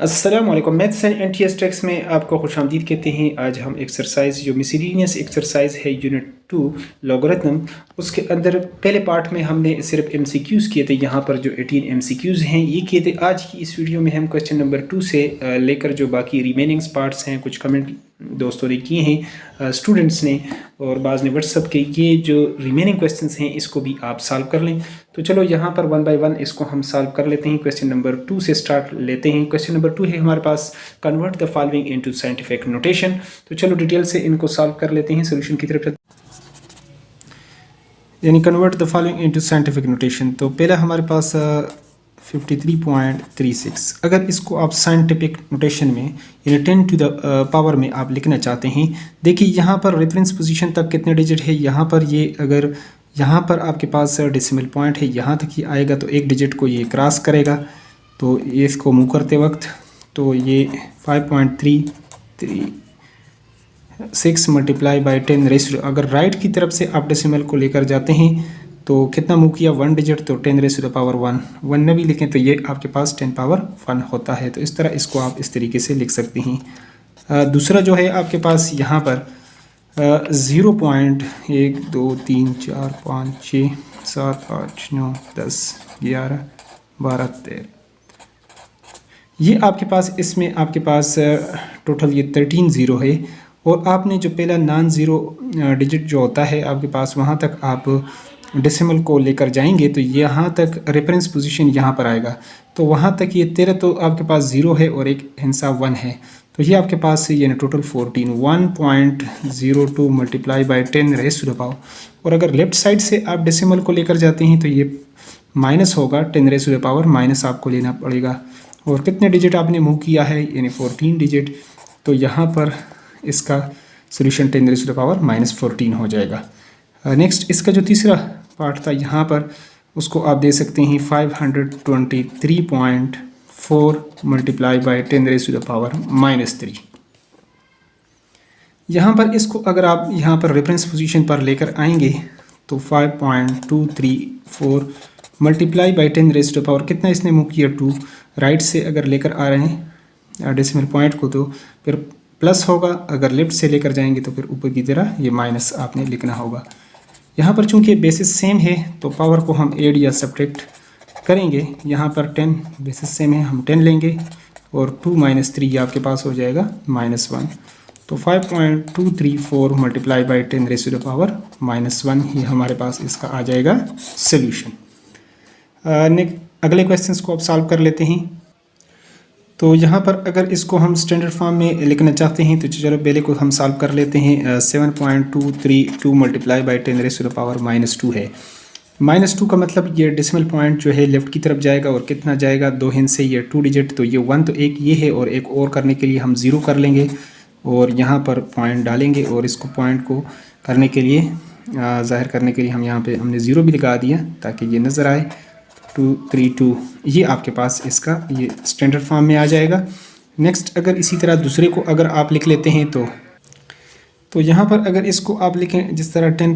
अस्सलामुअलैकुम। Maths and NTS takes में आपको खुशामदीद कहते हैं। आज हम एक्सरसाइज जो मिसलिनियस एक्सरसाइज है यूनिट 2 लॉगरिथम, उसके अंदर पहले पार्ट में हमने सिर्फ एमसीक्यूज़ किए थे। यहाँ पर जो 18 एमसीक्यूज़ हैं ये किए थे। आज की इस वीडियो में हम क्वेश्चन नंबर 2 से लेकर जो बाकी रिमेनिंग पार्ट्स हैं, कुछ कमेंट दोस्तों ने किए हैं, स्टूडेंट्स ने और बाज़ ने व्हाट्सअप के, ये जो रिमेनिंग क्वेश्चंस हैं इसको भी आप सॉल्व कर लें। तो चलो यहाँ पर वन बाय वन इसको हम सॉल्व कर लेते हैं। क्वेश्चन नंबर 2 से स्टार्ट लेते हैं। क्वेश्चन नंबर 2 है हमारे पास, convert the following into scientific notation. तो चलो डिटेल से इनको सॉल्व कर लेते हैं सोल्यूशन की तरफ। यानी convert the following into scientific notation. तो पहला हमारे पास 53.36। अगर इसको आप साइंटिफिक नोटेशन में यानी 10 टू द पावर में आप लिखना चाहते हैं, देखिए यहाँ पर रेफरेंस पोजीशन तक कितने डिजिट है। यहाँ पर ये अगर यहाँ पर आपके पास डेसिमल पॉइंट है, यहाँ तक ही आएगा तो एक डिजिट को ये क्रॉस करेगा। तो ये इसको मूव करते वक्त तो ये 5.336 मल्टीप्लाई बाई 10 रेशियो। अगर राइट की तरफ से आप डेसिमल को लेकर जाते हैं तो कितना मूव किया, 1 डिजिट, तो 10 रेज़ टू द पावर 1 न भी लिखें तो ये आपके पास 10 पावर 1 होता है। तो इस तरह इसको आप इस तरीके से लिख सकते हैं। दूसरा जो है आपके पास यहाँ पर 0.1 2 3 4 5 6 7 8 9 10 11 12 13, ये आपके पास, इसमें आपके पास टोटल ये 13 ज़ीरो है। और आपने जो पहला नॉन ज़ीरो डिजिट जो होता है आपके पास, वहाँ तक आप डेसिमल को लेकर जाएंगे तो यहाँ तक रेफरेंस पोजीशन यहाँ पर आएगा। तो वहाँ तक ये 13 तो आपके पास ज़ीरो है और एक हिस्सा 1 है। तो ये आपके पास ये ना total 14 1.02 multiply by 10 raise to the power. और अगर लेफ़्ट साइड से आप डेसिमल को लेकर जाते हैं तो ये माइनस होगा, 10 raise to the power minus आपको लेना पड़ेगा। और कितने डिजिट आपने मूव किया है, यानी 14 डिजिट। तो यहाँ पर इसका solution 10 raise to the power -14 हो जाएगा। नेक्स्ट इसका जो तीसरा पार्ट था यहाँ पर, उसको आप दे सकते हैं 523.4 multiply by 10 raise to the power -3। यहाँ पर इसको अगर आप यहाँ पर रेफरेंस पोजीशन पर लेकर आएंगे तो 5.234 multiply by 10 raise to the power, कितना इसने मूव किया, 2। राइट से अगर लेकर आ रहे हैं डेसिमल पॉइंट को तो फिर प्लस होगा, अगर लेफ्ट से लेकर जाएंगे तो फिर ऊपर की तरह ये माइनस आपने लिखना होगा। यहाँ पर चूंकि बेसिस सेम है तो पावर को हम ऐड या सब्ट्रैक्ट करेंगे। यहाँ पर 10 बेसिस सेम है, हम 10 लेंगे और 2 - 3 आपके पास हो जाएगा -1। तो 5.234 multiply by 10 raise to the power -1 ही हमारे पास इसका आ जाएगा सोल्यूशन। अगले क्वेश्चंस को आप सॉल्व कर लेते हैं। तो यहाँ पर अगर इसको हम स्टैंडर्ड फॉर्म में लिखना चाहते हैं तो चलो पहले को हम सॉल्व कर लेते हैं। 7.232 multiply by 10 raise to the power -2 है। -2 का मतलब ये डेसिमल पॉइंट जो है लेफ़्ट की तरफ जाएगा और कितना जाएगा, 2 हिंस से ये 2 डिजिट, तो ये 1 तो एक ये है और एक और करने के लिए हम 0 कर लेंगे और यहाँ पर पॉइंट डालेंगे। और इसको पॉइंट को करने के लिए ज़ाहिर करने के लिए हम यहाँ पे हमने 0 भी लगा दिया ताकि ये नज़र आए। 232 ये आपके पास इसका ये स्टैंडर्ड फॉर्म में आ जाएगा। नेक्स्ट अगर इसी तरह दूसरे को अगर आप लिख लेते हैं तो यहाँ पर अगर इसको आप लिखें जिस तरह 10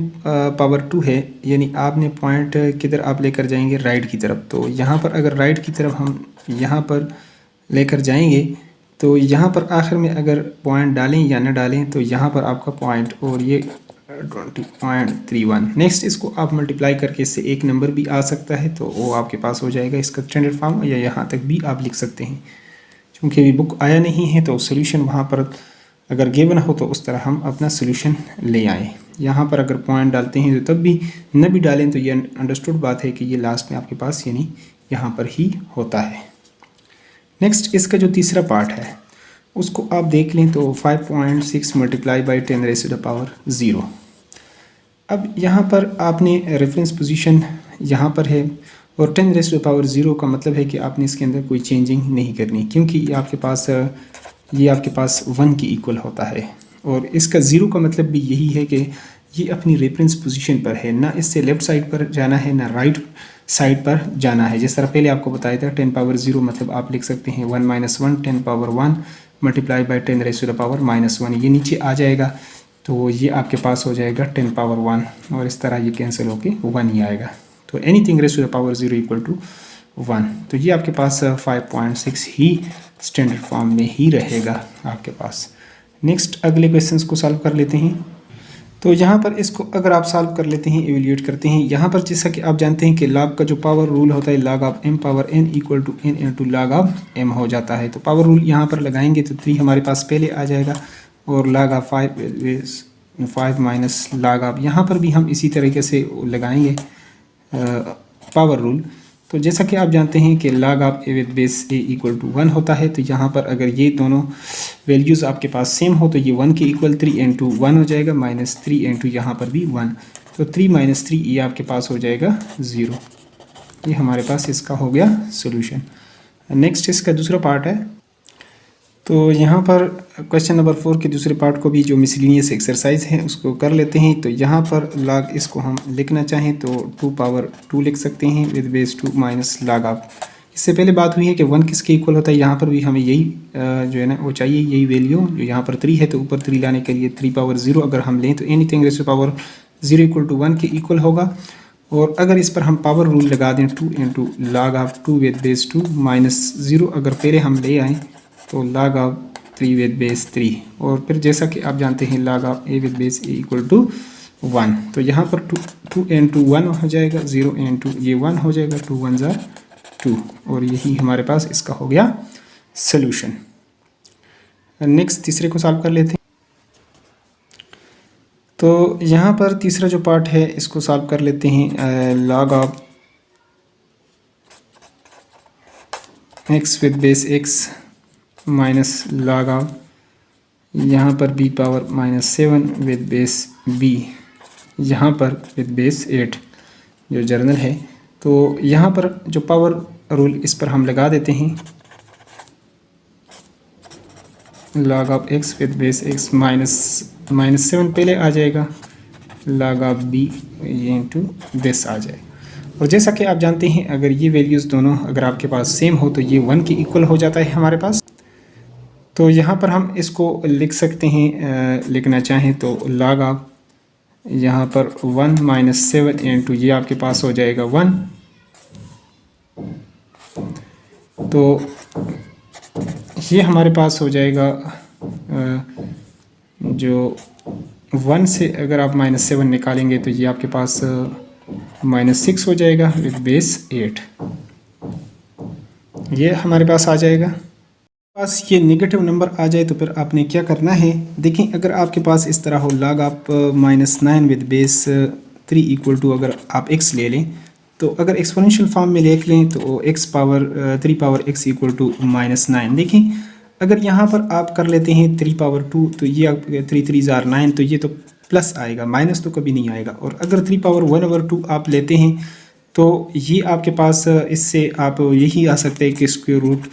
पावर 2 है, यानी आपने पॉइंट किधर आप लेकर जाएंगे, राइट की तरफ। तो यहाँ पर अगर राइट की तरफ हम यहाँ पर लेकर जाएंगे तो यहाँ पर आखिर में अगर पॉइंट डालें या न डालें तो यहाँ पर आपका पॉइंट और ये 20.31। नेक्स्ट इसको आप मल्टीप्लाई करके इससे एक नंबर भी आ सकता है तो वो आपके पास हो जाएगा इसका स्टैंडर्ड फॉर्म, या यहाँ तक भी आप लिख सकते हैं। क्योंकि अभी बुक आया नहीं है तो सोल्यूशन वहाँ पर अगर गिवन हो तो उस तरह हम अपना सोल्यूशन ले आएँ। यहाँ पर अगर पॉइंट डालते हैं तो तब भी न भी डालें तो ये अंडरस्टूड बात है कि ये लास्ट में आपके पास यानी यहाँ पर ही होता है। नेक्स्ट इसका जो तीसरा पार्ट है उसको आप देख लें तो 5.6 multiply by 10 raise to the power 0। अब यहाँ पर आपने रेफरेंस पोजीशन यहाँ पर है और 10 रेज़ टू द पावर 0 का मतलब है कि आपने इसके अंदर कोई चेंजिंग नहीं करनी, क्योंकि ये आपके पास 1 की इक्वल होता है। और इसका 0 का मतलब भी यही है कि ये अपनी रेफरेंस पोजीशन पर है, ना इससे लेफ़्ट साइड पर जाना है ना राइट साइड पर जाना है। जिस तरह पहले आपको बताया था 10 पावर 0 मतलब आप लिख सकते हैं 1 - 1, 10 power 1 multiply by 10 raise to the power -1, ये नीचे आ जाएगा तो ये आपके पास हो जाएगा 10 पावर 1 और इस तरह ये कैंसिल होके 1 ही आएगा। तो anything raise to the power 0 equal to 1। तो ये आपके पास 5.6 ही स्टैंडर्ड फॉर्म में ही रहेगा आपके पास। नेक्स्ट अगले क्वेश्चंस को सॉल्व कर लेते हैं। तो यहाँ पर इसको अगर आप सॉल्व कर लेते हैं, एवेल्यूएट करते हैं, यहाँ पर जैसा कि आप जानते हैं कि लॉग का जो पावर रूल होता है log of m power n equal to n into log of m हो जाता है। तो पावर रूल यहाँ पर लगाएंगे तो 3 हमारे पास पहले आ जाएगा और log of 5 minus log of, यहाँ पर भी हम इसी तरीके से लगाएंगे पावर रूल। तो जैसा कि आप जानते हैं कि log of a with base a equal to 1 होता है। तो यहाँ पर अगर ये दोनों वैल्यूज़ आपके पास सेम हो तो ये 1 के इक्वल 3 इंटू 1 हो जाएगा, माइनस 3 इंटू यहाँ पर भी 1, तो 3 माइनस 3 ये आपके पास हो जाएगा 0। ये हमारे पास इसका हो गया सोल्यूशन। नेक्स्ट इसका दूसरा पार्ट है। तो यहाँ पर क्वेश्चन नंबर 4 के दूसरे पार्ट को भी जो मिसलिनियस एक्सरसाइज है उसको कर लेते हैं। तो यहाँ पर log इसको हम लिखना चाहें तो 2 पावर 2 लिख सकते हैं with base 2 minus log of. इससे पहले बात हुई है कि 1 किसके इक्वल होता है, यहाँ पर भी हमें यही जो है ना वो चाहिए, यही वैल्यू जो यहाँ पर 3 है तो ऊपर 3 लाने के लिए 3 पावर 0 अगर हम लें तो anything raise to power 0 equal to 1 के इक्वल होगा। और अगर इस पर हम पावर रूल लगा दें 2 into log of 2 with base 2 minus 0 अगर पहले हम ले आएँ तो log ऑफ 3 विद बेस 3, और फिर जैसा कि आप जानते हैं log of a with base a equal to 1। तो यहाँ पर 2 इंटू 1 हो जाएगा, 0 इंटू ये 1 हो जाएगा, 2 1 ज़ा 2, और यही हमारे पास इसका हो गया सोल्यूशन। नेक्स्ट तीसरे को सॉल्व कर लेते हैं। तो यहाँ पर तीसरा जो पार्ट है इसको सॉल्व कर लेते हैं। log of x with base x minus log of यहाँ पर b power minus 7 with base b, यहाँ पर विद बेस 8 जो जर्नल है। तो यहाँ पर जो पावर रूल इस पर हम लगा देते हैं, log of x with base x minus 7 पहले आ जाएगा, log ऑफ b ये इंटू बेस आ जाएगा। और जैसा कि आप जानते हैं अगर ये वैल्यूज़ दोनों अगर आपके पास सेम हो तो ये 1 के इक्वल हो जाता है हमारे पास। तो यहाँ पर हम इसको लिख सकते हैं, लिखना चाहें तो log ऑफ यहाँ पर 1 माइनस 7 इंटू ये आपके पास हो जाएगा 1। तो ये हमारे पास हो जाएगा जो 1 से अगर आप माइनस 7 निकालेंगे तो ये आपके पास माइनस 6 हो जाएगा विद बेस 8, ये हमारे पास आ जाएगा। पास ये नेगेटिव नंबर आ जाए तो फिर आपने क्या करना है, देखें अगर आपके पास इस तरह हो log of minus 9 with base 3 equal to अगर आप x ले लें तो अगर एक्सपोनेंशियल फॉर्म में लिख लें तो x power 3 power x equal to minus 9। देखें अगर यहाँ पर आप कर लेते हैं 3 पावर 2 तो ये 3 3 ज़ार 9, तो ये तो प्लस आएगा, माइनस तो कभी नहीं आएगा। और अगर 3 पावर 1/2 आप लेते हैं तो ये आपके पास इससे आप यही आ सकते हैं कि स्क्वायर रूट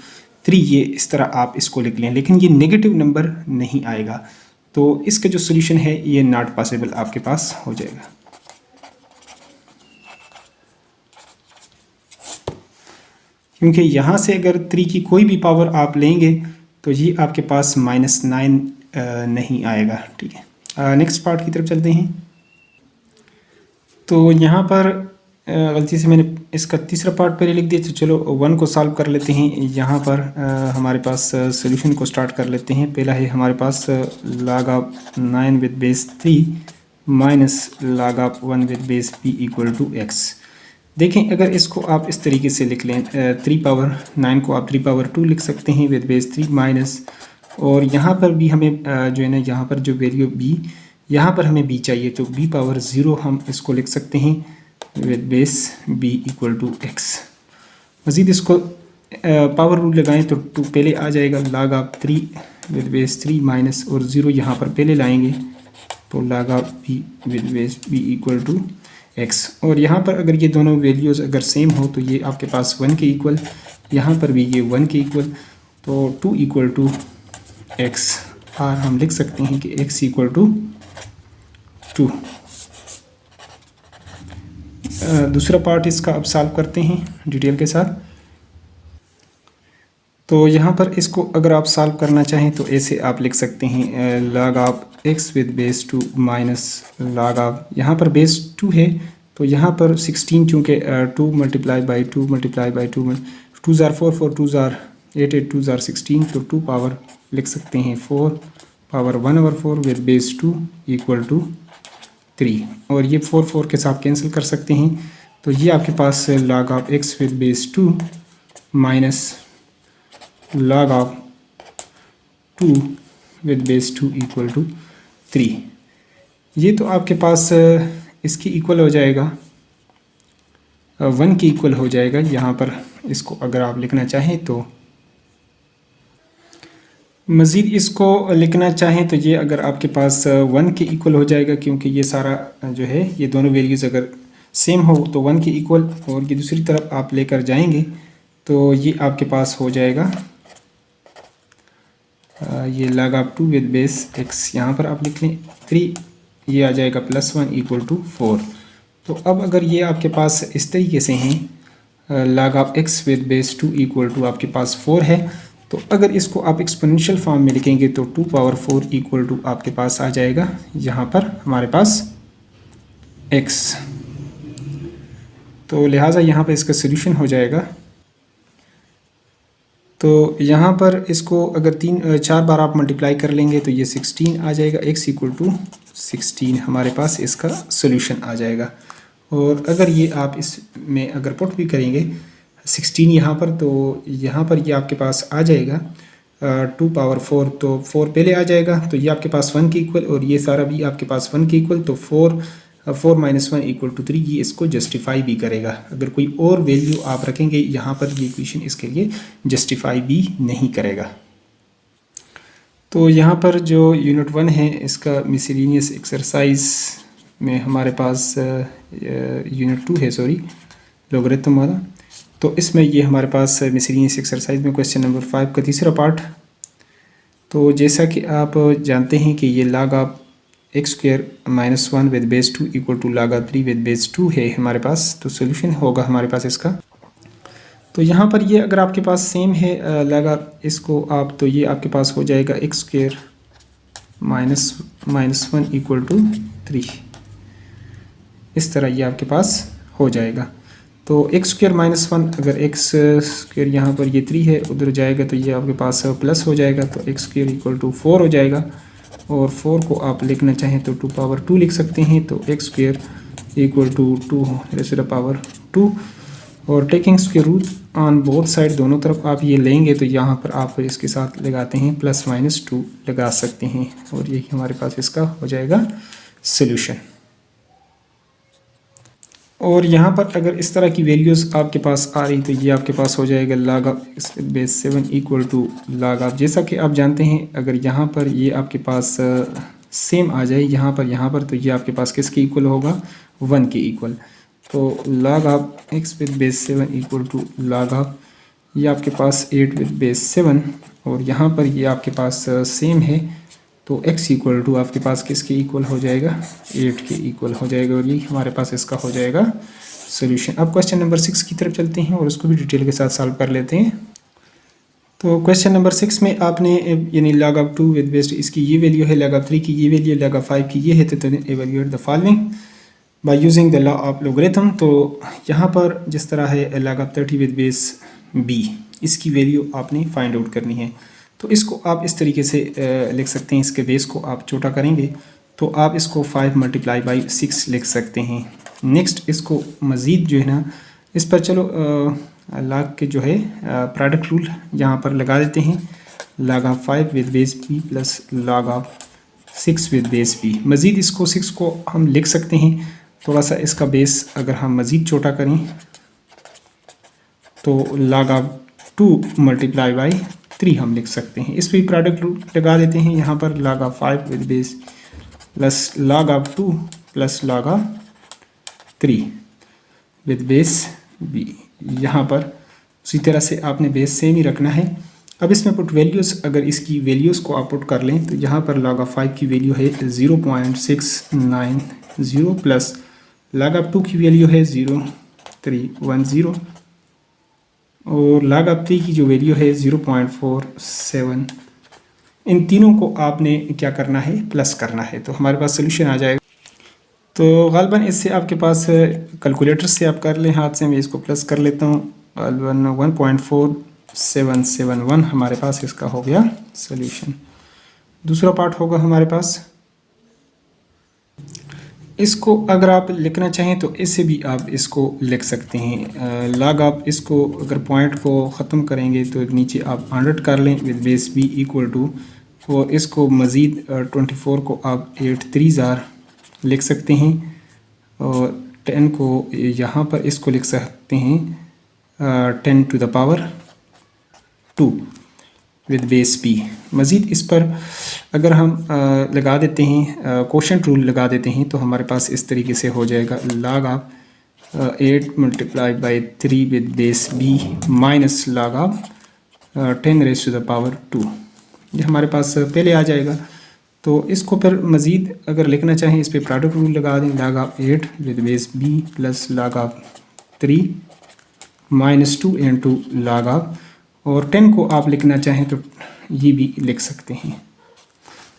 3 ये इस तरह आप इसको लिख लें, लेकिन ये नेगेटिव नंबर नहीं आएगा। तो इसका जो सोल्यूशन है ये नॉट पॉसिबल आपके पास हो जाएगा। क्योंकि यहाँ से अगर 3 की कोई भी पावर आप लेंगे तो ये आपके पास -9 नहीं आएगा। ठीक है, नेक्स्ट पार्ट की तरफ चलते हैं। तो यहाँ पर गलती से मैंने इसका तीसरा पार्ट पहले लिख दिया, तो चलो 1 को सॉल्व कर लेते हैं। यहाँ पर हमारे पास सोल्यूशन को स्टार्ट कर लेते हैं। पहला है हमारे पास log of 9 with base 3 minus log of 1 with base b equal to x। देखें अगर इसको आप इस तरीके से लिख लें, 3 पावर 9 को आप 3 पावर 2 लिख सकते हैं विद बेस 3 माइनस, और यहाँ पर भी हमें जो है ना यहाँ पर जो वैल्यू b, यहाँ पर हमें b चाहिए तो b पावर 0 हम इसको लिख सकते हैं with base b equal to x। मज़ीद इसको पावर रूल लगाएं तो 2 पहले आ जाएगा, log of 3 with base 3 minus और 0 यहाँ पर पहले लाएंगे तो log of b with base b equal to x। और यहाँ पर अगर ये दोनों वैल्यूज़ अगर सेम हो तो ये आपके पास 1 के इक्वल, यहाँ पर भी ये 1 के इक्वल, तो 2 इक्वल टू x, और हम लिख सकते हैं कि x इक्वल टू 2। दूसरा पार्ट इसका अब सॉल्व करते हैं डिटेल के साथ। तो यहाँ पर इसको अगर आप सॉल्व करना चाहें तो ऐसे आप लिख सकते हैं log of x with base 2 minus log of, यहाँ पर बेस 2 है तो यहाँ पर 16 चूँकि 2 मल्टीप्लाई बाई 2 मल्टीप्लाई बाई 2 2 ज़ार 4 4 2 ज़ार 8 8 2 ज़ार 16, तो 2 पावर लिख सकते हैं 4 power 1/4 with base 2 equal to 3, और ये 4 4 के साथ कैंसिल कर सकते हैं। तो ये आपके पास log of x with base 2 minus log of 2 with base 2 equal to 3। ये तो आपके पास इसकी इक्वल हो जाएगा, 1 की इक्वल हो जाएगा। यहाँ पर इसको अगर आप लिखना चाहें तो मज़ीद इसको लिखना चाहें तो ये अगर आपके पास 1 के इक्वल हो जाएगा, क्योंकि ये सारा जो है ये दोनों वैल्यूज़ अगर सेम हो तो 1 के इक्वल, और ये दूसरी तरफ आप लेकर जाएंगे तो ये आपके पास हो जाएगा ये log of 2 with base x, यहाँ पर आप लिख लें 3, ये आ जाएगा +1 इक्वल टू 4। तो अब अगर ये आपके पास इस तरीके से हैं log of x with base 2 equal to आपके पास 4 है, तो अगर इसको आप एक्सपोनेंशियल फॉर्म में लिखेंगे तो 2 पावर 4 इक्वल टू आपके पास आ जाएगा यहाँ पर हमारे पास x। तो लिहाजा यहाँ पर इसका सोल्यूशन हो जाएगा। तो यहाँ पर इसको अगर 4 बार आप मल्टीप्लाई कर लेंगे तो ये 16 आ जाएगा, x इक्वल टू 16 हमारे पास इसका सोल्यूशन आ जाएगा। और अगर ये आप इसमें अगर पुट भी करेंगे 16 यहाँ पर, तो यहाँ पर ये आपके पास आ जाएगा 2 पावर 4, तो 4 पहले आ जाएगा, तो ये आपके पास 1 के इक्वल, और ये सारा भी आपके पास 1 के इक्वल, तो 4 माइनस 1 इक्वल टू 3, ये इसको जस्टिफाई भी करेगा। अगर कोई और वैल्यू आप रखेंगे यहाँ पर ये इक्वेशन इसके लिए जस्टिफाई भी नहीं करेगा। तो यहाँ पर जो यूनिट 1 है इसका मिसलेनियस एक्सरसाइज में हमारे पास यूनिट 2 है, सॉरी लॉगरिथम वाला, तो इसमें ये हमारे पास मिसलेनियस एक्सरसाइज में क्वेश्चन नंबर 5 का तीसरा पार्ट। तो जैसा कि आप जानते हैं कि ये log of x² minus 1 with base 2 equal to log of 3 with base 2 है हमारे पास, तो सोल्यूशन होगा हमारे पास इसका। तो यहाँ पर ये अगर आपके पास सेम है log ऑफ इसको आप, तो ये आपके पास हो जाएगा x² माइनस 1 इक्वल टू 3, इस तरह ये आपके पास हो जाएगा। तो x² माइनस 1, अगर x² यहाँ पर ये 3 है उधर जाएगा तो ये आपके पास प्लस हो जाएगा, तो x² इक्वल टू 4 हो जाएगा, और 4 को आप लिखना चाहें तो 2 पावर 2 लिख सकते हैं, तो x² equal to 2 raise to the power 2, और taking square root on both side, दोनों तरफ आप ये लेंगे तो यहाँ पर आप इसके साथ लगाते हैं +-2 लगा सकते हैं, और यही हमारे पास इसका हो जाएगा सोल्यूशन। और यहाँ पर अगर इस तरह की वैल्यूज़ आपके पास आ रही तो ये आपके पास हो जाएगा log of x with base 7 equal to log of, जैसा कि आप जानते हैं अगर यहाँ पर ये आपके पास सेम आ जाए यहाँ पर, तो ये आपके पास किसके इक्वल होगा, 1 के इक्वल। तो log of x with base 7 equal to log of, ये आपके पास 8 विद बेस 7, और यहाँ पर ये आपके पास सेम है, तो x इक्वल टू आपके पास किसके इक्वल हो जाएगा, 8 के इक्वल हो जाएगा, और ये हमारे पास इसका हो जाएगा सोल्यूशन। अब क्वेश्चन नंबर 6 की तरफ चलते हैं और उसको भी डिटेल के साथ सॉल्व कर लेते हैं। तो क्वेश्चन नंबर 6 में आपने यानी log ऑफ 2 विद बेस, इसकी ये वैल्यू है, log ऑफ 3 की ये वैल्यू, log ऑफ 5 की ये है, तो evaluate the following by using the law of logarithm. तो यहाँ पर जिस तरह है log of 30 with base b, इसकी वैल्यू आपने फाइंड आउट करनी है। तो इसको आप इस तरीके से लिख सकते हैं, इसके बेस को आप छोटा करेंगे तो आप इसको 5 मल्टीप्लाई बाई 6 लिख सकते हैं। नेक्स्ट इसको मज़ीद जो है ना, इस पर चलो log के जो है प्रोडक्ट रूल यहाँ पर लगा देते हैं, log of 5 with base b plus log of 6 with base b। मज़ीद इसको 6 को हम लिख सकते हैं, थोड़ा सा इसका बेस अगर हम मज़ीद छोटा करें तो log ऑफ 2 मल्टीप्लाई बाई 3 हम लिख सकते हैं। इस पर प्रोडक्ट रूल लगा देते हैं, यहाँ पर log of 5 with base plus log of 2 plus log of 3 with base b। यहाँ पर उसी तरह से आपने बेस सेम ही रखना है। अब इसमें पुट वैल्यूज़, अगर इसकी वैल्यूज़ को आप पुट कर लें तो यहाँ पर log ऑफ 5 की वैल्यू है 0.690 प्लस log ऑफ 2 की वैल्यू है 0.310, और log ऑफ 3 की जो वैल्यू है 0.47। इन तीनों को आपने क्या करना है, प्लस करना है, तो हमारे पास सोल्यूशन आ जाएगा। तो गालबन इससे आपके पास कैलकुलेटर से आप कर लें, हाथ से मैं इसको प्लस कर लेता हूँ। गालबन 1.4 771 हमारे पास इसका हो गया सोल्यूशन। दूसरा पार्ट होगा हमारे पास, इसको अगर आप लिखना चाहें तो इससे भी आप इसको लिख सकते हैं। लॉग आप इसको अगर पॉइंट को ख़त्म करेंगे तो नीचे आप 100 कर लें with base b equal to, और इसको मज़ीद 24 को आप 8 3 लिख सकते हैं, और 10 को यहाँ पर इसको लिख सकते हैं 10 to the power 2 with base b. मज़ीद इस पर अगर हम लगा देते हैं कोशेंट रूल लगा देते हैं तो हमारे पास इस तरीके से हो जाएगा log of 8 multiply by 3 with base b minus log of 10 raise to the power 2। ये हमारे पास पहले आ जाएगा। तो इसको फिर मज़ीद अगर लिखना चाहें इस पर प्रोडक्ट रूल लगा दें, log of 8 with base b plus log of 3 minus 2 into log of, और 10 को आप लिखना चाहें तो ये भी लिख सकते हैं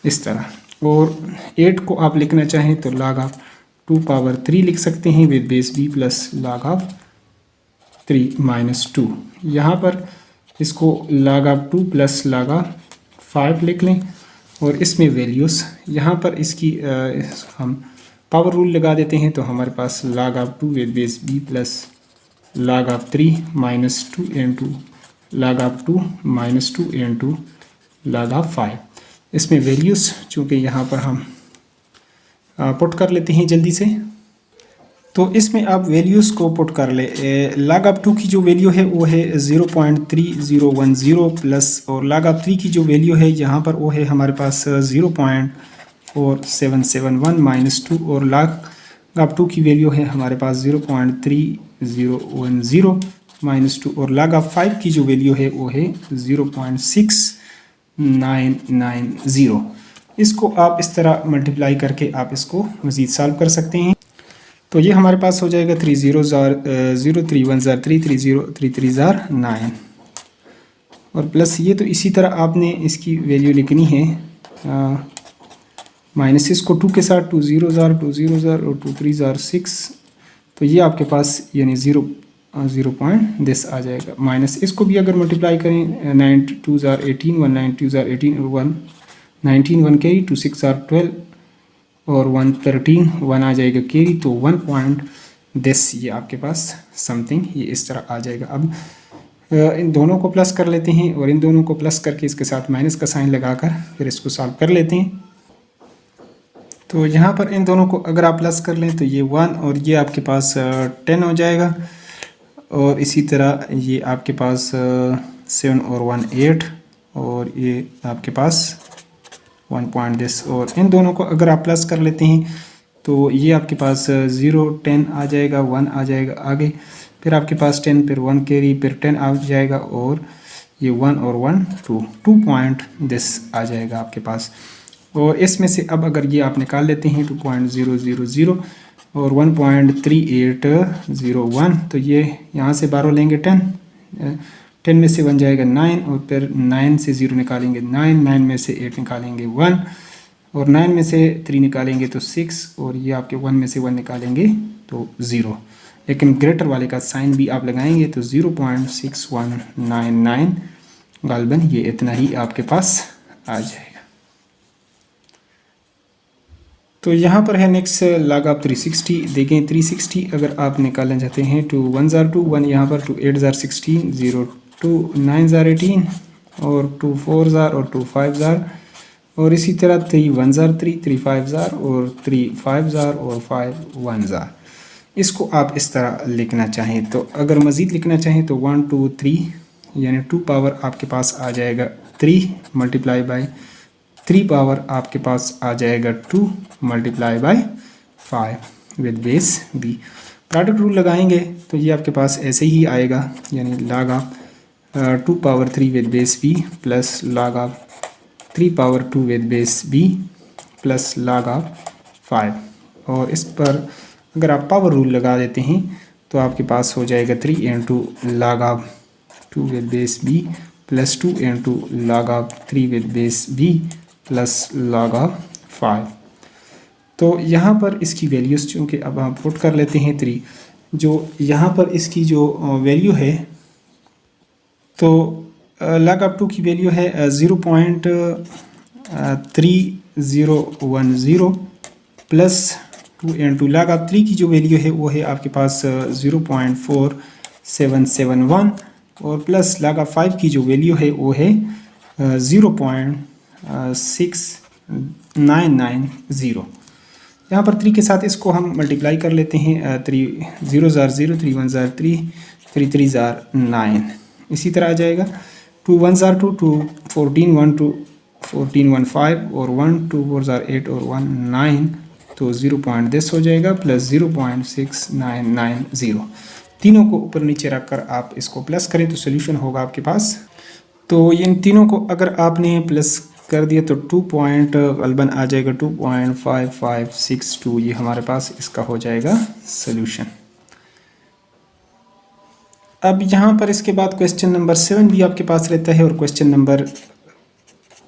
इस तरह, और 8 को आप लिखना चाहें तो log ऑफ 2 पावर 3 लिख सकते हैं with base b plus log of 3 minus 2। यहाँ पर इसको log of 2 plus log of 5 लिख लें, और इसमें वैल्यूज़ यहाँ पर इसकी हम पावर रूल लगा देते हैं तो हमारे पास log of 2 with base b plus log of 3 minus 2 into log of 2 minus 2 into log of 5। इसमें वैल्यूज़ चूँकि यहाँ पर हम पुट कर लेते हैं जल्दी से, तो इसमें आप वैल्यूज़ को पुट कर ले। log ऑफ 2 की जो वैल्यू है वो है 0.3010 प्लस, और log ऑफ 3 की जो वैल्यू है यहाँ पर वो है हमारे पास 0.4771 माइनस 2, और log ऑफ 2 की वैल्यू है हमारे पास 0.3010 माइनस 2, और log ऑफ 5 की जो वैल्यू है वो है 0.6990। इसको आप इस तरह मल्टीप्लाई करके आप इसको मज़ीद सॉल्व कर सकते हैं। तो ये हमारे पास हो जाएगा 3 0 0 3 1 3 3 0 3 3 9, और प्लस ये तो इसी तरह आपने इसकी वैल्यू लिखनी है, माइनस इसको 2 के साथ 2 0 2 0 और 2 3 6, तो ये आपके पास यानी 0 पॉइंट दिस आ जाएगा। माइनस इसको भी अगर मल्टीप्लाई करें 9 2 18 1 9 2 18 और 1 19 1 कैरी 2 6 12 और 1 13 1 आ जाएगा कैरी, तो 1 पॉइंट दिस ये आपके पास समथिंग ये इस तरह आ जाएगा। अब इन दोनों को प्लस कर लेते हैं, और इन दोनों को प्लस करके इसके साथ माइनस का साइन लगाकर फिर इसको सॉल्व कर लेते हैं। तो यहाँ पर इन दोनों को अगर आप प्लस कर लें तो ये 1 और ये आपके पास 10 हो जाएगा, और इसी तरह ये आपके पास 7 और 1 8, और ये आपके पास 1 पॉइंट दिस, और इन दोनों को अगर आप प्लस कर लेते हैं तो ये आपके पास 0 10 आ जाएगा, 1 आ जाएगा आगे, फिर आपके पास 10, फिर 1 कैरी, फिर 10 आ जाएगा, और ये 1 और 1 2 पॉइंट दिस आ जाएगा आपके पास। और इसमें से अब अगर ये आप निकाल लेते हैं 2.000 और 1.3801, तो ये यहाँ से 12 लेंगे 10 में से 1 जाएगा 9, और फिर 9 से 0 निकालेंगे 9 में से 8 निकालेंगे 1, और 9 में से 3 निकालेंगे तो 6, और ये आपके 1 में से 1 निकालेंगे तो 0, लेकिन ग्रेटर वाले का साइन भी आप लगाएंगे तो 0.6199 गालबन ये इतना ही आपके पास आ जाएगा। तो यहाँ पर है नेक्स्ट log ऑफ 360। देखें 360 अगर आप निकालना चाहते हैं 2 1 2 1, यहाँ पर 2 8 16 0 2 9 18, और 2 4 और 2 5, और इसी तरह 3 1 3 3 5 और 3 5 और 5 1। इसको आप इस तरह लिखना चाहें, तो अगर मज़ीद लिखना चाहें तो 1 2 3 यानी 2 पावर आपके पास आ जाएगा 3 मल्टीप्लाई बाई 3 पावर आपके पास आ जाएगा 2 multiply by 5 with base b. Product rule लगाएंगे तो ये आपके पास ऐसे ही आएगा, यानी log of 2 power 3 with base b plus log of 3 power 2 with base b plus log of 5, और इस पर अगर आप पावर रूल लगा देते हैं तो आपके पास हो जाएगा 3 into log of 2 with base b plus 2 into log of 3 with base b plus log of 5। तो यहाँ पर इसकी वैल्यूज़ चूँकि अब हम पुट कर लेते हैं 3, जो यहाँ पर इसकी जो वैल्यू है तो log ऑफ 2 की वैल्यू है 0.3010 प्लस 2 into log ऑफ 3 की जो वैल्यू है वो है आपके पास 0.4771 और प्लस log ऑफ 5 की जो वैल्यू है वो है 0.6990। यहाँ पर 3 के साथ इसको हम मल्टीप्लाई कर लेते हैं। 3 0 जार 0, 3 1 जार 3, 3 3 जार 9। इसी तरह आ जाएगा 2 1 जार 2, 2 14 1 2 14 1 5 और 1 2 4 जार 8 और 1 9, तो 0.10 हो जाएगा प्लस 0.6990। तीनों को ऊपर नीचे रखकर आप इसको प्लस करें तो सोल्यूशन होगा आपके पास। तो इन तीनों को अगर आपने प्लस कर दिया तो 2 पॉइंट गलबन आ जाएगा 2.5562। ये हमारे पास इसका हो जाएगा सोल्यूशन। अब यहाँ पर इसके बाद क्वेश्चन नंबर 7 भी आपके पास रहता है और क्वेश्चन नंबर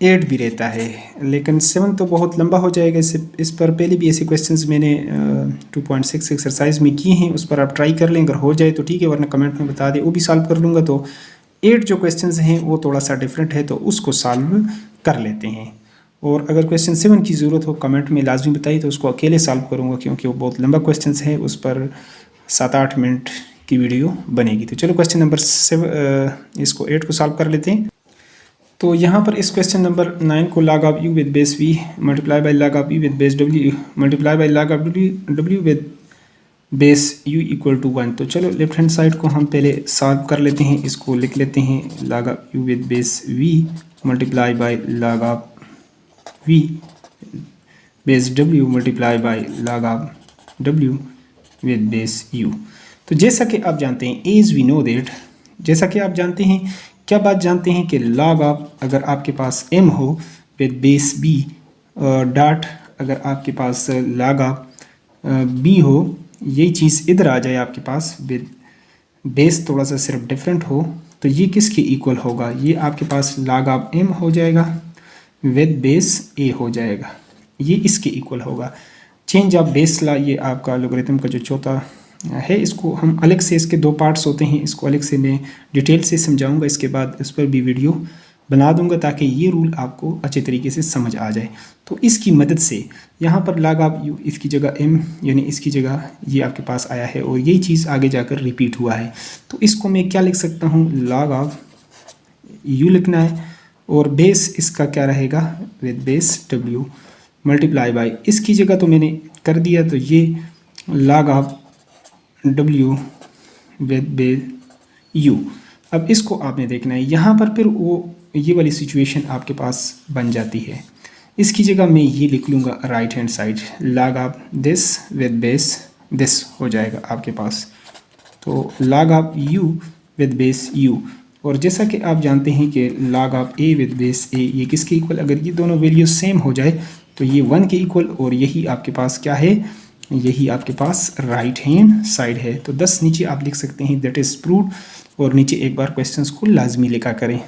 8 भी रहता है, लेकिन 7 तो बहुत लंबा हो जाएगा। इस पर पहले भी ऐसे क्वेश्चंस मैंने 2.6 एक्सरसाइज में किए हैं, उस पर आप ट्राई कर लें। अगर हो जाए तो ठीक है, वरना कमेंट में बता दें, वो भी सॉल्व कर लूँगा। तो 8 जो क्वेश्चंस हैं वो थोड़ा सा डिफरेंट है, तो उसको सॉल्व कर लेते हैं। और अगर क्वेश्चन 7 की ज़रूरत हो कमेंट में लाजमी बताइए, तो उसको अकेले सॉल्व करूँगा, क्योंकि वो बहुत लंबा क्वेश्चन है, उस पर 7-8 मिनट की वीडियो बनेगी। तो चलो क्वेश्चन नंबर 7 इसको 8 को सॉल्व कर लेते हैं। तो यहाँ पर इस क्वेश्चन नंबर 9 को log of u with base v multiply by log of v with base w multiply by log of w with base u equal to 1। तो चलो लेफ्ट हैंड साइड को हम पहले सॉल्व कर लेते हैं। इसको लिख लेते हैं log of u with base v multiply by log of v base w multiply by log of w with base u। तो जैसा कि आप जानते हैं, एज वी नो दैट, जैसा कि आप जानते हैं, क्या बात जानते हैं कि log ऑफ अगर आपके पास m हो विद बेस b डॉट अगर आपके पास log ऑफ b हो, यही चीज़ इधर आ जाए आपके पास विद बेस थोड़ा सा सिर्फ डिफरेंट हो, तो ये किसके इक्वल होगा? ये आपके पास log ऑफ m हो जाएगा विद बेस a हो जाएगा, ये इसके इक्वल होगा। चेंज ऑफ बेस ला, ये आपका लोगरिथम का जो चौथा है, इसको हम अलग से, इसके 2 पार्ट्स होते हैं, इसको अलग से मैं डिटेल से समझाऊंगा। इसके बाद इस पर भी वीडियो बना दूंगा ताकि ये रूल आपको अच्छे तरीके से समझ आ जाए। तो इसकी मदद से यहाँ पर log ऑफ u, इसकी जगह m यानी इसकी जगह ये आपके पास आया है और यही चीज़ आगे जाकर रिपीट हुआ है। तो इसको मैं क्या लिख सकता हूँ? log ऑफ u लिखना है और बेस इसका क्या रहेगा? With base w multiply by, इसकी जगह तो मैंने कर दिया, तो ये log of w with base u। अब इसको आपने देखना है, यहाँ पर फिर वो ये वाली सिचुएशन आपके पास बन जाती है। इसकी जगह मैं ये लिख लूँगा right hand side, log of this with base this हो जाएगा आपके पास। तो log of u with base u। और जैसा कि आप जानते हैं कि log of a with base a, ये किसके इक्वल? अगर ये दोनों वैल्यू सेम हो जाए तो ये 1 के इक्वल, और यही आपके पास क्या है? यही आपके पास राइट हैंड साइड है। तो 10 नीचे आप लिख सकते हैं दैट इज़ प्रूव्ड, और नीचे एक बार क्वेश्चंस को लाजमी लिखा करें।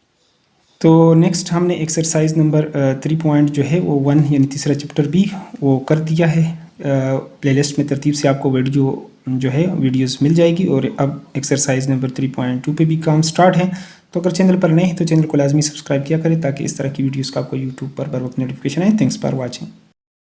तो नेक्स्ट हमने एक्सरसाइज नंबर 3 पॉइंट जो है वो 1 यानी तीसरा चैप्टर भी वो कर दिया है। प्लेलिस्ट में तरतीब से आपको वीडियो जो है वीडियोस मिल जाएगी। और अब एक्सरसाइज नंबर 3.2 पे भी काम स्टार्ट है। तो अगर चैनल पर नए हैं तो चैनल को लाजमी सब्सक्राइब किया करें ताकि इस तरह की वीडियोस का आपको यूट्यूब पर बर वक्त नोटिफिकेशन आए। Thanks for watching.